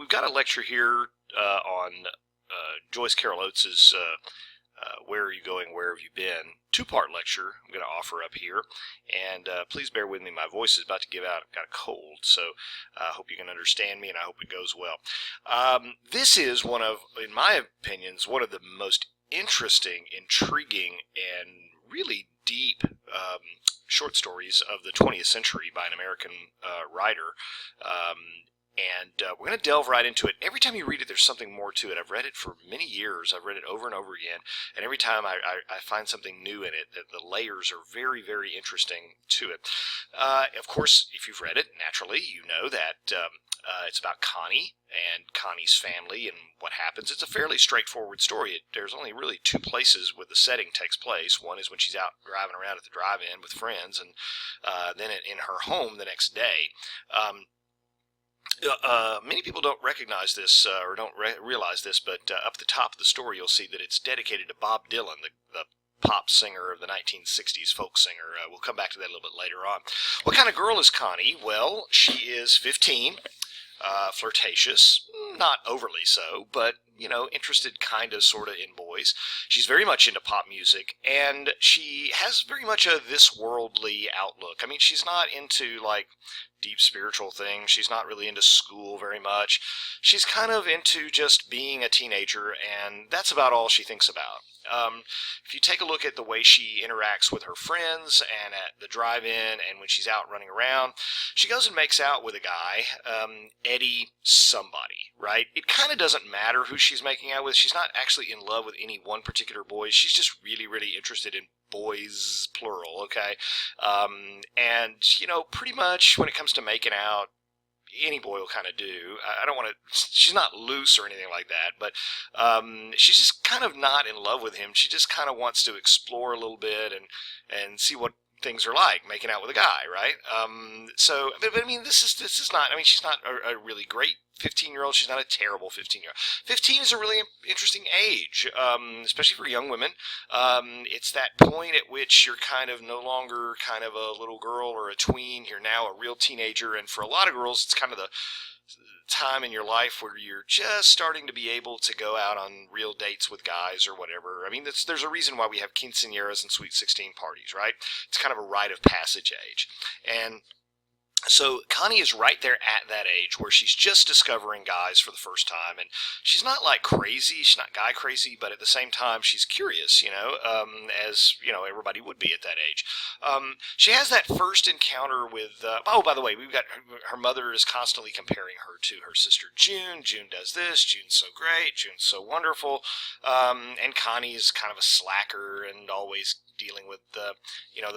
we've got a lecture here on Joyce Carol Oates' Where Are You Going, Where Have You Been? Two-part lecture I'm going to offer up here, and please bear with me. My voice is about to give out. I've got a cold, so I hope you can understand me, and I hope it goes well. This is one of, in my opinions, one of the most interesting, intriguing, and really deep short stories of the 20th century by an American writer. We're going to delve right into it. Every time you read it, there's something more to it. I've read it for many years. I've read it over and over again. And every time I find something new in it. The layers are very, very interesting to it. Of course, if you've read it, naturally, you know that it's about Connie and Connie's family and what happens. It's a fairly straightforward story. There's only really two places where the setting takes place. One is when she's out driving around at the drive-in with friends, and then in her home the next day. Many people don't recognize this or don't realize this, but up at the top of the story you'll see that it's dedicated to Bob Dylan, the pop singer of the 1960s, folk singer. We'll come back to that a little bit later on. What kind of girl is Connie? Well, she is 15, flirtatious, not overly so, but, you know, interested kind of sort of in boys. She's very much into pop music, and she has very much a this worldly outlook. I mean, she's not into, like, deep spiritual things. She's not really into school very much. She's kind of into just being a teenager, and that's about all she thinks about. If you take a look at the way she interacts with her friends and at the drive-in and when she's out running around, she goes and makes out with a guy, Eddie somebody, right? It kind of doesn't matter who she's making out with. She's not actually in love with any one particular boy. She's just really, really interested in boys, plural, okay? And, you know, pretty much when it comes to making out, any boy will kind of do. I don't want to, she's not loose or anything like that, but she's just kind of not in love with him. She just kind of wants to explore a little bit and see what things are like making out with a guy, right? But I mean, this is not, I mean, she's not a really great 15-year-old. She's not a terrible 15-year-old. 15 is a really interesting age, especially for young women. It's that point at which you're kind of no longer kind of a little girl or a tween. You're now a real teenager, and for a lot of girls, it's kind of the time in your life where you're just starting to be able to go out on real dates with guys or whatever. I mean, there's a reason why we have quinceañeras and sweet 16 parties, right? It's kind of a rite of passage age. And so Connie is right there at that age where she's just discovering guys for the first time, and she's not like crazy, she's not guy crazy, but at the same time she's curious, you know, as you know everybody would be at that age. She has that first encounter with. Oh, by the way, we've got her mother is constantly comparing her to her sister June. June does this. June's so great. June's so wonderful. And Connie's kind of a slacker and always dealing with the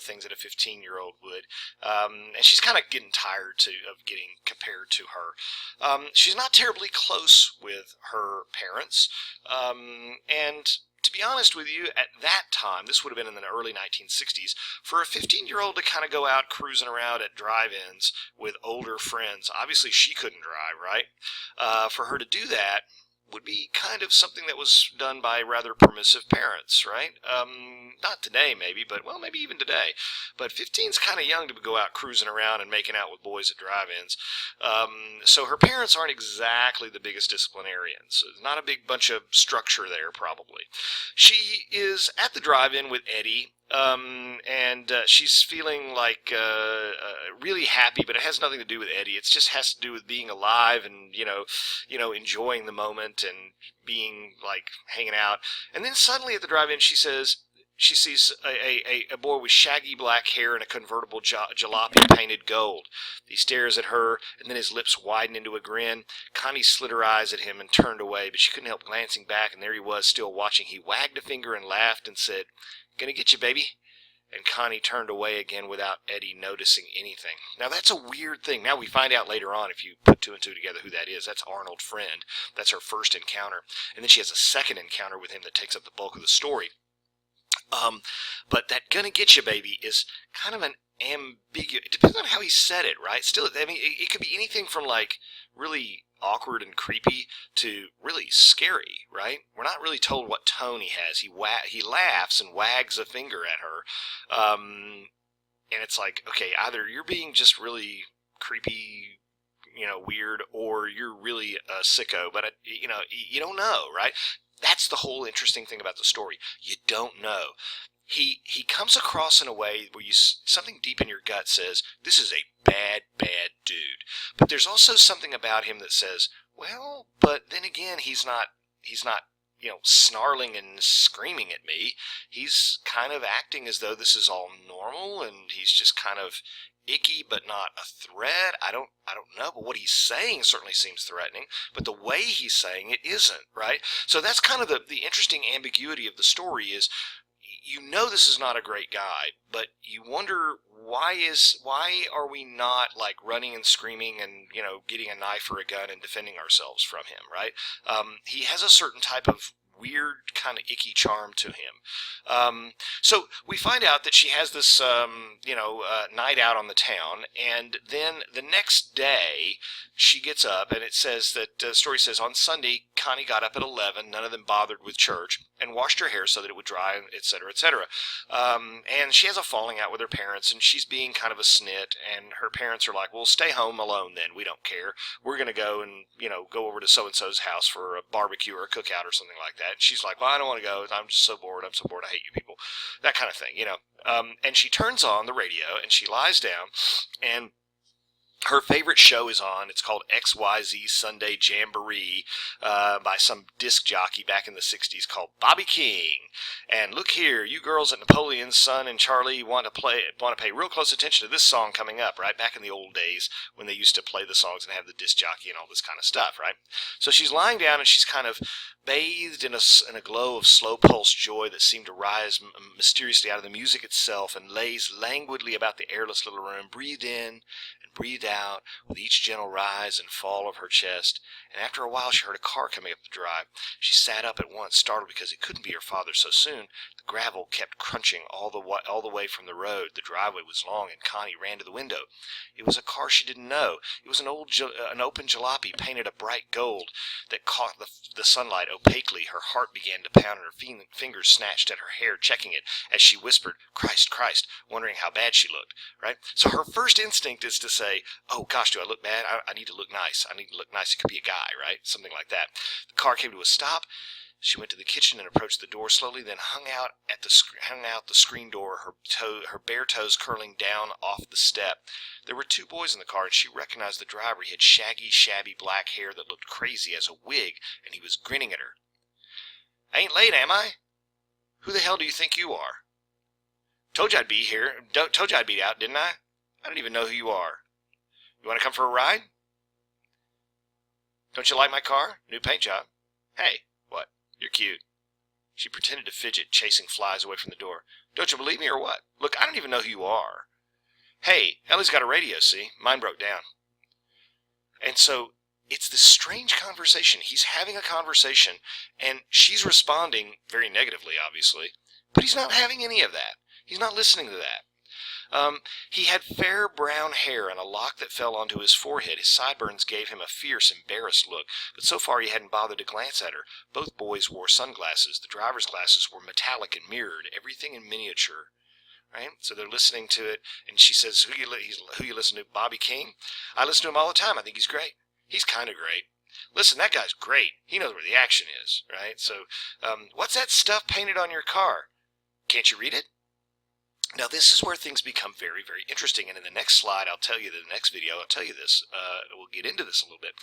things that a 15-year-old would, and she's kind of getting tired of getting compared to her. She's not terribly close with her parents, and to be honest with you, at that time, this would have been in the early 1960s, for a 15-year-old to kind of go out cruising around at drive-ins with older friends, obviously she couldn't drive, right? For her to do that would be kind of something that was done by rather permissive parents, right? Not today, maybe, but, well, maybe even today. But 15's kind of young to go out cruising around and making out with boys at drive-ins. So her parents aren't exactly the biggest disciplinarians. So there's not a big bunch of structure there, probably. She is at the drive-in with Eddie, and she's feeling like really happy, but it has nothing to do with Eddie. It just has to do with being alive and enjoying the moment and being like hanging out. And then suddenly at the drive-in, she says she sees a boy with shaggy black hair and a convertible jalopy painted gold. He stares at her, and then his lips widen into a grin. Connie slid her eyes at him and turned away, but she couldn't help glancing back, and there he was, still watching. He wagged a finger and laughed and said, "Gonna get you, baby." And Connie turned away again without Eddie noticing anything. Now, that's a weird thing. Now, we find out later on, if you put two and two together, who that is. That's Arnold Friend. That's her first encounter. And then she has a second encounter with him that takes up the bulk of the story. But that "gonna get you, baby" is kind of an ambiguous. It depends on how he said it, right? Still, I mean, it could be anything from, like, really awkward and creepy to really scary, right? We're not really told what tone he has. He laughs and wags a finger at her, and it's like, okay, either you're being just really creepy, weird, or you're really a sicko. But you don't know, right? That's the whole interesting thing about the story. You don't know. He comes across in a way where something deep in your gut says, this is a bad dude. But there's also something about him that says, well, but then again, he's not snarling and screaming at me. He's kind of acting as though this is all normal, and he's just kind of icky but not a threat. I don't know, but what he's saying certainly seems threatening, but the way he's saying it isn't, right? So that's kind of the interesting ambiguity of the story is, this is not a great guy, but you wonder why are we not like running and screaming and getting a knife or a gun and defending ourselves from him, right? He has a certain type of weird kind of icky charm to him. So we find out that she has this night out on the town, and then the next day she gets up, and it says that the story says on Sunday Connie got up at 11, none of them bothered with church, and washed her hair so that it would dry, etc., etc. And she has a falling out with her parents, and she's being kind of a snit, and her parents are like, well, stay home alone then, we don't care. We're going to go and, go over to so-and-so's house for a barbecue or a cookout or something like that. And she's like, well, I don't want to go. I'm just so bored. I hate you people. That kind of thing, And she turns on the radio, and she lies down, and her favorite show is on. It's called XYZ Sunday Jamboree by some disc jockey back in the 60s called Bobby King. And look here, you girls at Napoleon's Son and Charlie want to pay real close attention to this song coming up, right? Back in the old days when they used to play the songs and have the disc jockey and all this kind of stuff, right? So she's lying down, and she's kind of bathed in a glow of slow pulse joy that seemed to rise mysteriously out of the music itself, and lays languidly about the airless little room, breathed in and breathed out with each gentle rise and fall of her chest. And after a while she heard a car coming up the drive. She sat up at once, startled because it couldn't be her father so soon. The gravel kept crunching all the way from the road. The driveway was long, and Connie ran to the window. It was a car she didn't know. It was an open jalopy painted a bright gold that caught the sunlight opaquely. Her heart began to pound, and her fingers snatched at her hair, checking it as she whispered, Christ, Christ, wondering how bad she looked, right? So her first instinct is to say, oh gosh, do I look bad? I need to look nice. I need to look nice. It could be a guy, right? Something like that. The car came to a stop. She went to the kitchen and approached the door slowly, then hung out the screen door, her bare toes curling down off the step. There were two boys in the car, and she recognized the driver. He had shaggy, shabby black hair that looked crazy as a wig, and he was grinning at her. I ain't late, am I? Who the hell do you think you are? Told you I'd be here. Told you I'd be out, didn't I? I don't even know who you are. You want to come for a ride? Don't you like my car? New paint job. Hey, what? You're cute. She pretended to fidget, chasing flies away from the door. Don't you believe me or what? Look, I don't even know who you are. Hey, Ellie's got a radio, see? Mine broke down. And so it's this strange conversation. He's having a conversation, and she's responding very negatively, obviously. But he's not having any of that. He's not listening to that. He had fair brown hair and a lock that fell onto his forehead. His sideburns gave him a fierce, embarrassed look, but so far he hadn't bothered to glance at her. Both boys wore sunglasses. The driver's glasses were metallic and mirrored, everything in miniature. Right? So they're listening to it, and she says, who you listen to? Bobby King? I listen to him all the time. I think he's great. He's kind of great. Listen, that guy's great. He knows where the action is, right? So, what's that stuff painted on your car? Can't you read it? Now, this is where things become very, very interesting, and in the next slide, the next video, I'll tell you this. We'll get into this a little bit.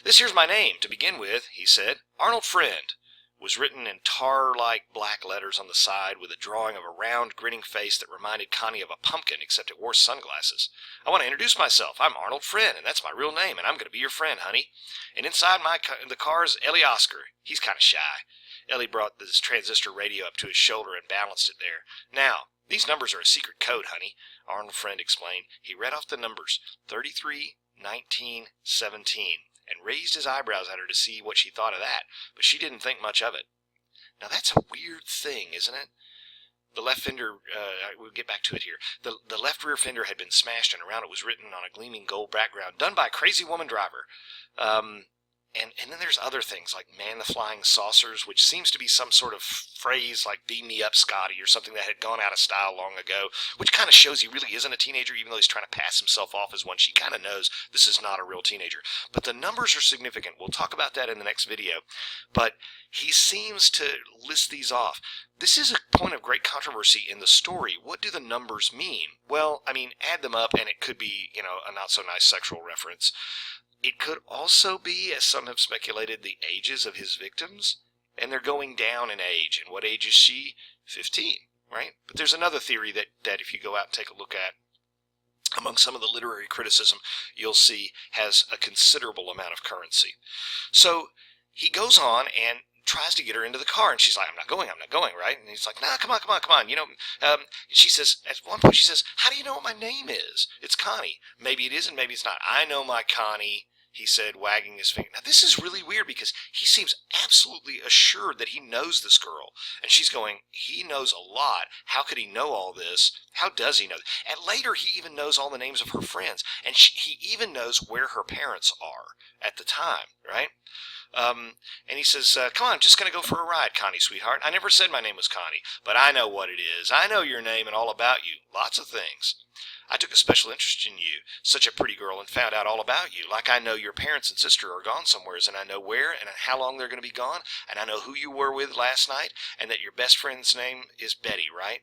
This here's my name, to begin with, he said. Arnold Friend was written in tar-like black letters on the side with a drawing of a round, grinning face that reminded Connie of a pumpkin, except it wore sunglasses. I want to introduce myself. I'm Arnold Friend, and that's my real name, and I'm going to be your friend, honey. And inside the car is Ellie Oscar. He's kind of shy. Ellie brought this transistor radio up to his shoulder and balanced it there. Now, these numbers are a secret code, honey, Arnold Friend explained. He read off the numbers, 33, 19, 17, and raised his eyebrows at her to see what she thought of that, but she didn't think much of it. Now that's a weird thing, isn't it? The left fender, we'll get back to it here. The left rear fender had been smashed, and around it was written on a gleaming gold background, done by a crazy woman driver. And then there's other things like man the flying saucers, which seems to be some sort of phrase like beam me up Scotty or something that had gone out of style long ago, which kind of shows he really isn't a teenager, even though he's trying to pass himself off as one. She kind of knows this is not a real teenager. But the numbers are significant. We'll talk about that in the next video. But he seems to list these off. This is a point of great controversy in the story. What do the numbers mean? Well, I mean, add them up and it could be, a not so nice sexual reference. It could also be, as some have speculated, the ages of his victims, and they're going down in age. And what age is she? 15, right? But there's another theory that if you go out and take a look at, among some of the literary criticism, you'll see has a considerable amount of currency. So he goes on and tries to get her into the car, and she's like, I'm not going, right? And he's like, nah, come on. She says, at one point she says, how do you know what my name is? It's Connie. Maybe it is and maybe it's not. I know my Connie, he said, wagging his finger. Now, this is really weird because he seems absolutely assured that he knows this girl. And she's going, he knows a lot. How could he know all this? How does he know? And later, he even knows all the names of her friends. And he even knows where her parents are at the time, right? And he says, come on, I'm just going to go for a ride, Connie, sweetheart. I never said my name was Connie, but I know what it is. I know your name and all about you. Lots of things. I took a special interest in you, such a pretty girl, and found out all about you. Like I know your parents and sister are gone somewheres, and I know where and how long they're going to be gone, and I know who you were with last night, and that your best friend's name is Betty, right?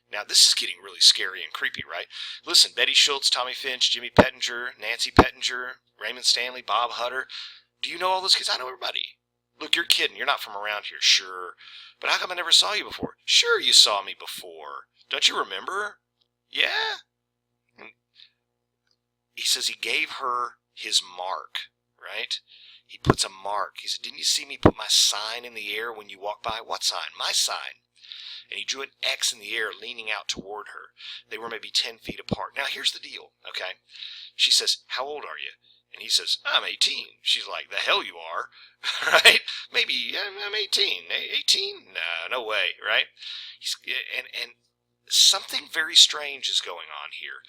Now, this is getting really scary and creepy, right? Listen, Betty Schultz, Tommy Finch, Jimmy Pettinger, Nancy Pettinger, Raymond Stanley, Bob Hutter. Do you know all those kids? I know everybody. Look, you're kidding. You're not from around here. Sure. But how come I never saw you before? Sure, you saw me before. Don't you remember? Yeah? And he says he gave her his mark, right? He puts a mark. He said, didn't you see me put my sign in the air when you walked by? What sign? My sign. And he drew an X in the air leaning out toward her. They were maybe 10 feet apart. Now, here's the deal, okay? She says, how old are you? And he says, I'm 18. She's like, the hell you are, right? Maybe I'm 18. 18? No way, right? And something very strange is going on here.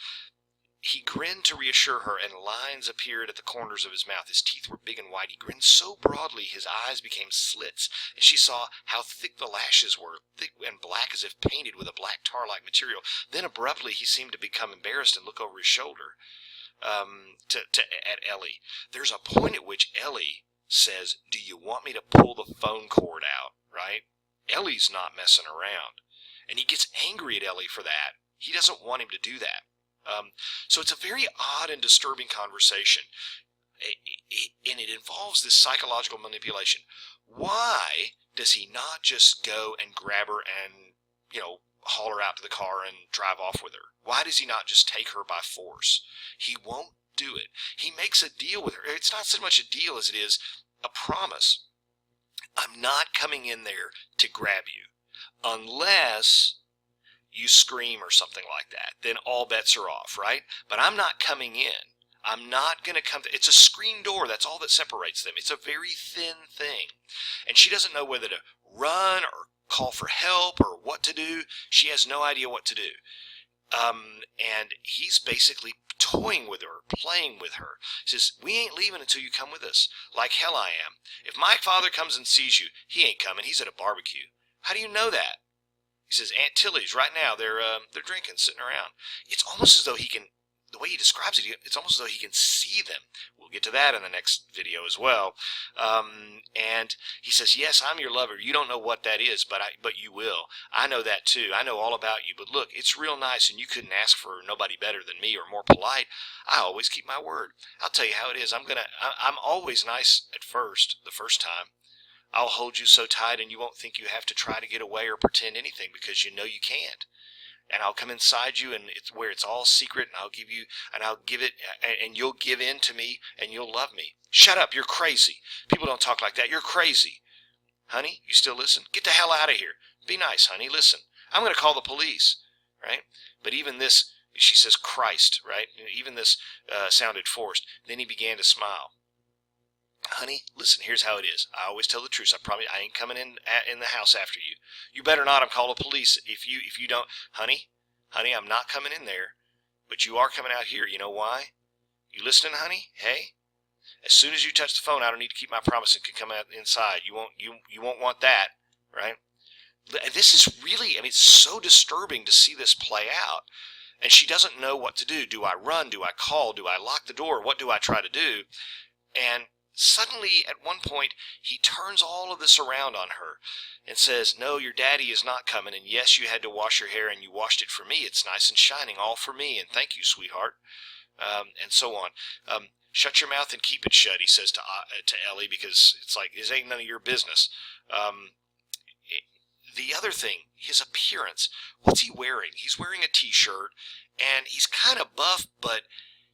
He grinned to reassure her, and lines appeared at the corners of his mouth. His teeth were big and white. He grinned so broadly his eyes became slits, and she saw how thick the lashes were, thick and black as if painted with a black tar-like material. Then abruptly he seemed to become embarrassed and look over his shoulder. At Ellie. There's a point at which Ellie says, do you want me to pull the phone cord out, right? Ellie's not messing around. And he gets angry at Ellie for that. He doesn't want him to do that. So it's a very odd and disturbing conversation. And it involves this psychological manipulation. Why does he not just go and grab her and, haul her out to the car and drive off with her? Why does he not just take her by force? He won't do it. He makes a deal with her. It's not so much a deal as it is a promise. I'm not coming in there to grab you unless you scream or something like that. Then all bets are off, right? But I'm not coming in. I'm not going to come. It's a screen door. That's all that separates them. It's a very thin thing. And she doesn't know whether to run or call for help or what to do. She has no idea what to do. And he's basically toying with her, playing with her. He says, we ain't leaving until you come with us. Like hell I am. If my father comes and sees you, he ain't coming. He's at a barbecue. How do you know that? He says, Aunt Tilly's right now. They're drinking, sitting around. It's almost as though he can, the way he describes it, it's almost as though he can see them. We'll get to that in the next video as well. And he says, yes, I'm your lover. You don't know what that is, but you will. I know that too. I know all about you. But look, it's real nice, and you couldn't ask for nobody better than me or more polite. I always keep my word. I'll tell you how it is. I'm always nice at first, the first time. I'll hold you so tight and you won't think you have to try to get away or pretend anything because you know you can't. And I'll come inside you and it's where it's all secret, and I'll give it, and you'll give in to me and you'll love me. Shut up, you're crazy. People don't talk like that. You're crazy. Honey, you still listen? Get the hell out of here. Be nice, honey. Listen. I'm going to call the police, right? But even this, she says Christ, right? Even this sounded forced. Then he began to smile. Honey, listen, here's how it is. I always tell the truth. I ain't coming in the house after you. You better not. I'm calling the police if you don't. Honey, I'm not coming in there, but you are coming out here. You know why? You listening, honey? Hey? As soon as you touch the phone, I don't need to keep my promise and can come out inside. You won't want that, right? This is really, I mean, it's so disturbing to see this play out. And she doesn't know what to do. Do I run? Do I call? Do I lock the door? What do I try to do? And suddenly, at one point, he turns all of this around on her and says, no, your daddy is not coming. And yes, you had to wash your hair and you washed it for me. It's nice and shining, all for me. And thank you, sweetheart. And so on. Shut your mouth and keep it shut, he says to Ellie, because it's like, this ain't none of your business. The other thing, his appearance. What's he wearing? He's wearing a t-shirt, and he's kind of buff, but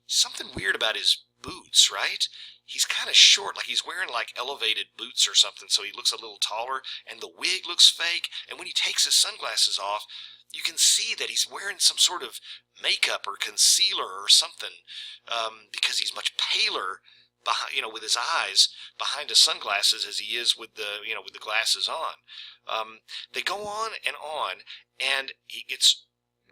something weird about his boots, right? He's kind of short, like he's wearing like elevated boots or something, so he looks a little taller, and the wig looks fake, and when he takes his sunglasses off, you can see that he's wearing some sort of makeup or concealer or something, because he's much paler behind, with his eyes behind his sunglasses as he is with the glasses on. They go on, and it gets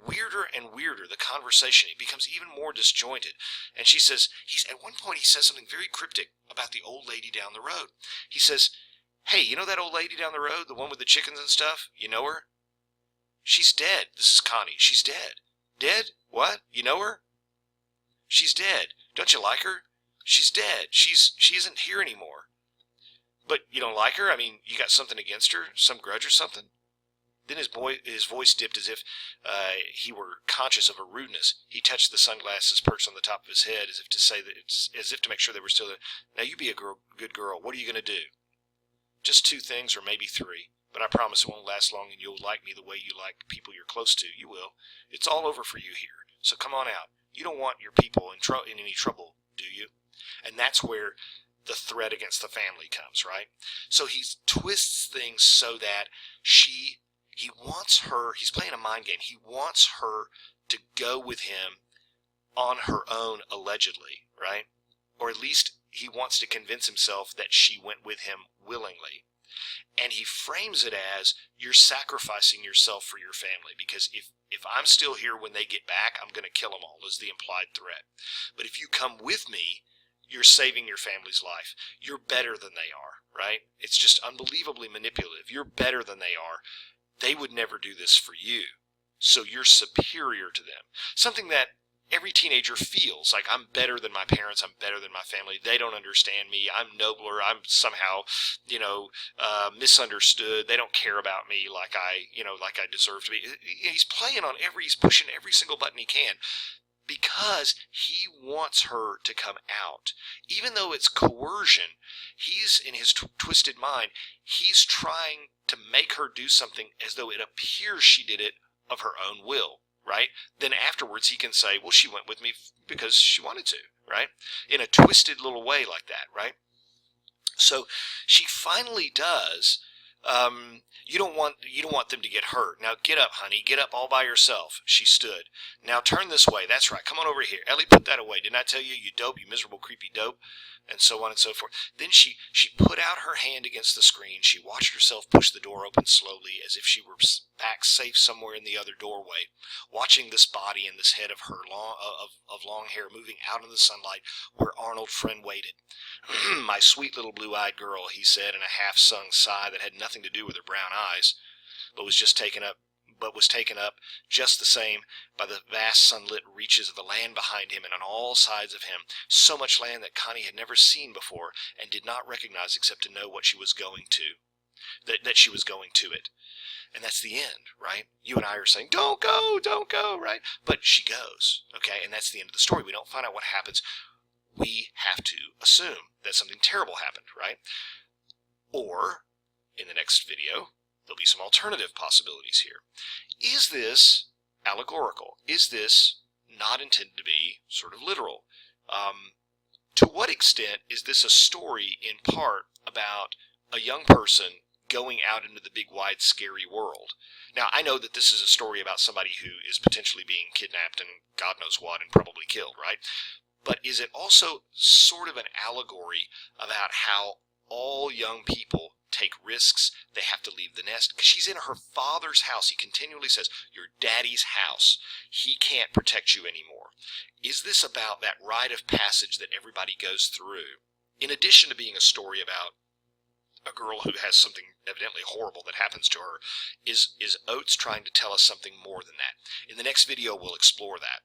weirder and weirder, the conversation. It becomes even more disjointed. And she says, at one point he says something very cryptic about the old lady down the road. He says, hey, you know that old lady down the road, the one with the chickens and stuff? You know her? She's dead. This is Connie. She's dead. Dead? What? You know her? She's dead. Don't you like her? She's dead. She isn't here anymore. But you don't like her? I mean, you got something against her? Some grudge or something? Then his voice dipped as if he were conscious of a rudeness. He touched the sunglasses perched on the top of his head as if to say that, as if to make sure they were still there. Now you be a good girl. What are you going to do? Just 2 things or maybe 3. But I promise it won't last long and you'll like me the way you like people you're close to. You will. It's all over for you here. So come on out. You don't want your people in any trouble, do you? And that's where the threat against the family comes, right? So he twists things so that he wants her, he's playing a mind game. He wants her to go with him on her own, allegedly, right? Or at least he wants to convince himself that she went with him willingly. And he frames it as, you're sacrificing yourself for your family, because if I'm still here when they get back, I'm going to kill them all, is the implied threat. But if you come with me, you're saving your family's life. You're better than they are, right? It's just unbelievably manipulative. You're better than they are. They would never do this for you. So you're superior to them. Something that every teenager feels, like I'm better than my parents, I'm better than my family, they don't understand me, I'm nobler, I'm somehow, misunderstood, they don't care about me like I deserve to be. He's pushing every single button he can because he wants her to come out. Even though it's coercion, he's, in his twisted mind, he's trying to make her do something as though it appears she did it of her own will. Right? Then afterwards he can say, well, she went with me because she wanted to, right? In a twisted little way like that, right? So she finally does. You don't want them to get hurt. Now get up, honey. Get up all by yourself. She stood. Now turn this way. That's right. Come on over here. Ellie, put that away. Didn't I tell you, you dope, you miserable, creepy dope? And so on and so forth. Then she put out her hand against the screen. She watched herself push the door open slowly, as if she were back safe somewhere in the other doorway, watching this body and this head of her long hair moving out in the sunlight where Arnold Friend waited. My sweet little blue-eyed girl, he said in a half-sung sigh that had nothing to do with her brown eyes, but was taken up just the same by the vast sunlit reaches of the land behind him and on all sides of him, so much land that Connie had never seen before and did not recognize except to know what she was going to, that she was going to it. And that's the end, right? You and I are saying, don't go, right? But she goes, okay? And that's the end of the story. We don't find out what happens. We have to assume that something terrible happened, right? Or, in the next video, there'll be some alternative possibilities here. Is this allegorical? Is this not intended to be sort of literal? To what extent is this a story in part about a young person going out into the big, wide, scary world? Now, I know that this is a story about somebody who is potentially being kidnapped and God knows what and probably killed, right? But is it also sort of an allegory about how all young people take risks? They have to leave the nest. Because she's in her father's house. He continually says, your daddy's house. He can't protect you anymore. Is this about that rite of passage that everybody goes through in addition to being a story about a girl who has something evidently horrible that happens to her, is Oates trying to tell us something more than that? In the next video, we'll explore that.